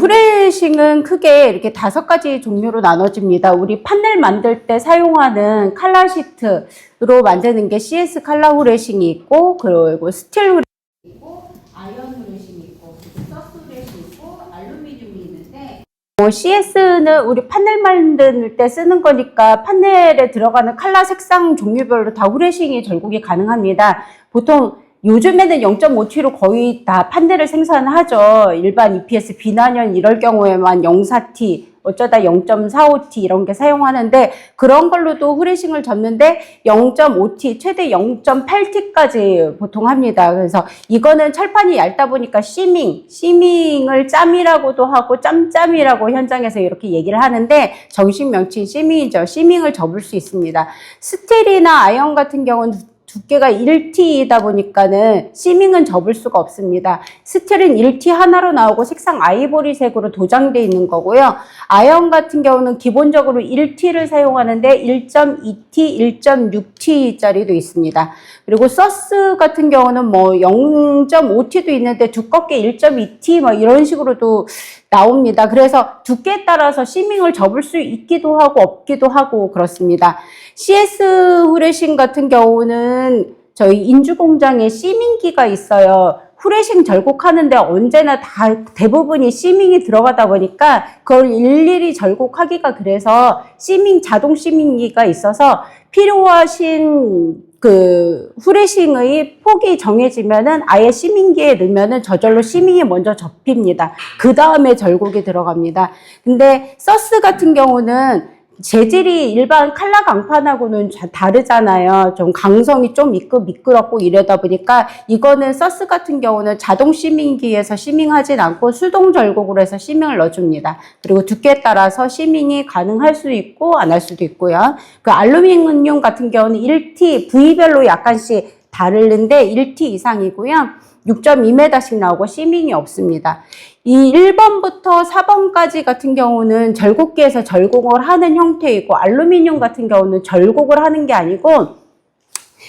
후레싱은 크게 이렇게 5가지 종류로 나눠집니다. 우리 판넬 만들 때 사용하는 칼라 시트로 만드는 게 CS 칼라 후레싱이 있고, 그리고 스틸 후레싱이 있고, 아이언 후레싱이 있고, 서스 후레싱이 있고, 알루미늄이 있는데, CS는 우리 판넬 만들 때 쓰는 거니까 판넬에 들어가는 칼라 색상 종류별로 다 후레싱이 절곡이 가능합니다. 보통 요즘에는 0.5T로 거의 다 판넬을 생산하죠. 일반 EPS 비난연 이럴 경우에만 0.4T, 어쩌다 0.45T 이런 게 사용하는데, 그런 걸로도 후레싱을 젓는데 0.5T, 최대 0.8T까지 보통 합니다. 그래서 이거는 철판이 얇다 보니까 시밍을 짬이라고도 하고 짬짬이라고 현장에서 이렇게 얘기를 하는데, 정식 명칭 시밍이죠. 시밍을 접을 수 있습니다. 스틸이나 아이언 같은 경우는 두께가 1T이다 보니까는 시밍은 접을 수가 없습니다. 스틸은 1T 하나로 나오고 색상 아이보리색으로 도장되어 있는 거고요. 아이언 같은 경우는 기본적으로 1T를 사용하는데 1.2T, 1.6T짜리도 있습니다. 그리고 서스 같은 경우는 뭐 0.5T도 있는데 두껍게 1.2T 뭐 이런 식으로도 나옵니다. 그래서 두께에 따라서 시밍을 접을 수 있기도 하고 없기도 하고 그렇습니다. CS 후레싱 같은 경우는 저희 인주공장에 시밍기가 있어요. 후레싱 절곡하는데 언제나 대부분이 시밍이 들어가다 보니까 그걸 일일이 절곡하기가, 그래서 자동 시밍기가 있어서 필요하신 그 후레싱의 폭이 정해지면은 아예 시밍기에 넣으면은 저절로 시밍이 먼저 접힙니다. 그 다음에 절곡이 들어갑니다. 근데 서스 같은 경우는 재질이 일반 칼라 강판하고는 다르잖아요. 좀 강성이 좀 미끄럽고 이러다 보니까 이거는 서스 같은 경우는 자동 시밍기에서 시밍하진 않고 수동 절곡으로 해서 시밍을 넣어줍니다. 그리고 두께에 따라서 시밍이 가능할 수도 있고 안 할 수도 있고요. 그 알루미늄 같은 경우는 1T, 부위별로 약간씩 다른데 1T 이상이고요. 6.2m씩 나오고 시밍이 없습니다. 이 1번부터 4번까지 같은 경우는 절곡기에서 절곡을 하는 형태이고, 알루미늄 같은 경우는 절곡을 하는 게 아니고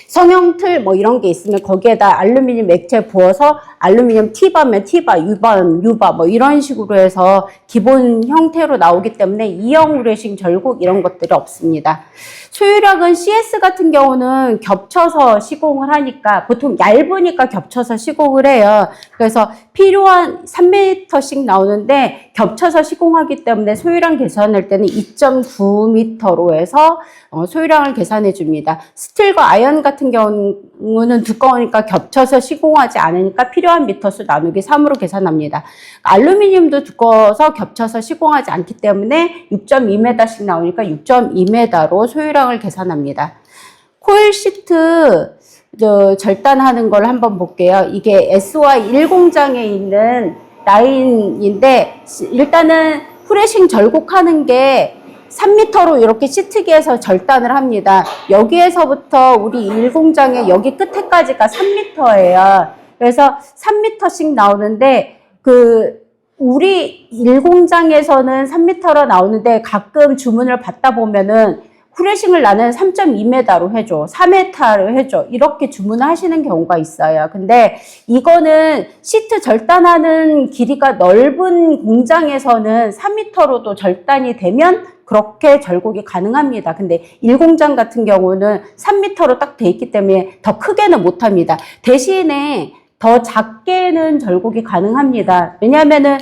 성형 틀 뭐 이런 게 있으면 거기에다 알루미늄 액체 부어서 알루미늄 T바면 T바, U바 뭐 이런 식으로 해서 기본 형태로 나오기 때문에 이형 후레싱 절곡 이런 것들이 없습니다. 소유량은 CS 같은 경우는 겹쳐서 시공을 하니까, 보통 얇으니까 겹쳐서 시공을 해요. 그래서 필요한 3m씩 나오는데 겹쳐서 시공하기 때문에 소유량 계산할 때는 2.9m로 해서 소유량을 계산해 줍니다. 스틸과 아이언 같은 경우는 두꺼우니까 겹쳐서 시공하지 않으니까 필요한 미터수 나누기 3으로 계산합니다. 알루미늄도 두꺼워서 겹쳐서 시공하지 않기 때문에 6.2m씩 나오니까 6.2m로 소유량을 계산합니다. 코일 시트 절단하는 걸 한번 볼게요. 이게 SY1공장에 있는 라인인데, 일단은 후레싱 절곡하는 게 3m로 이렇게 시트기에서 절단을 합니다. 여기에서부터 우리 1공장의 여기 끝에까지가 3m예요. 그래서 3m씩 나오는데, 우리 1공장에서는 3m로 나오는데 가끔 주문을 받다 보면은 후레싱을 나는 3.2m로 해줘, 4m로 해줘, 이렇게 주문을 하시는 경우가 있어요. 근데 이거는 시트 절단하는 길이가 넓은 공장에서는 3m로도 절단이 되면 그렇게 절곡이 가능합니다. 근데 1공장 같은 경우는 3m로 딱 돼 있기 때문에 더 크게는 못합니다. 대신에 더 작게는 절곡이 가능합니다. 왜냐하면은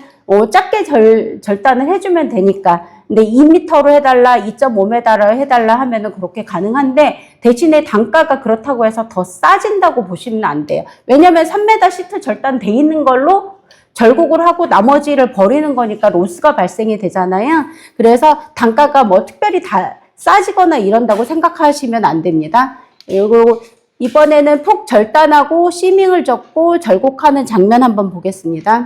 작게 절단을 해주면 되니까. 근데 2m로 해달라, 2.5m로 해달라 하면은 그렇게 가능한데, 대신에 단가가 그렇다고 해서 더 싸진다고 보시면 안 돼요. 왜냐면 3m 시트 절단 돼 있는 걸로 절곡을 하고 나머지를 버리는 거니까 로스가 발생이 되잖아요. 그래서 단가가 뭐 특별히 다 싸지거나 이런다고 생각하시면 안 됩니다. 그리고 이번에는 폭 절단하고 시밍을 접고 절곡하는 장면 한번 보겠습니다.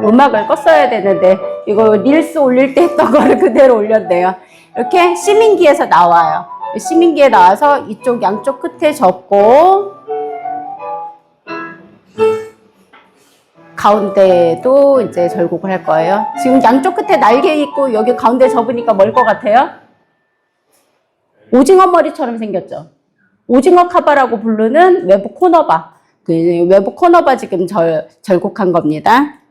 음악을 껐어야 되는데 이거 릴스 올릴 때 했던 거를 그대로 올렸네요. 이렇게 시밍기에서 나와요. 시밍기에 나와서 이쪽 양쪽 끝에 접고 가운데도 이제 절곡을 할 거예요. 지금 양쪽 끝에 날개 있고 여기 가운데 접으니까 뭘 것 같아요? 오징어 머리처럼 생겼죠. 오징어 카바라고 부르는 외부 코너바. 그 외부 코너바 지금 절곡한 겁니다.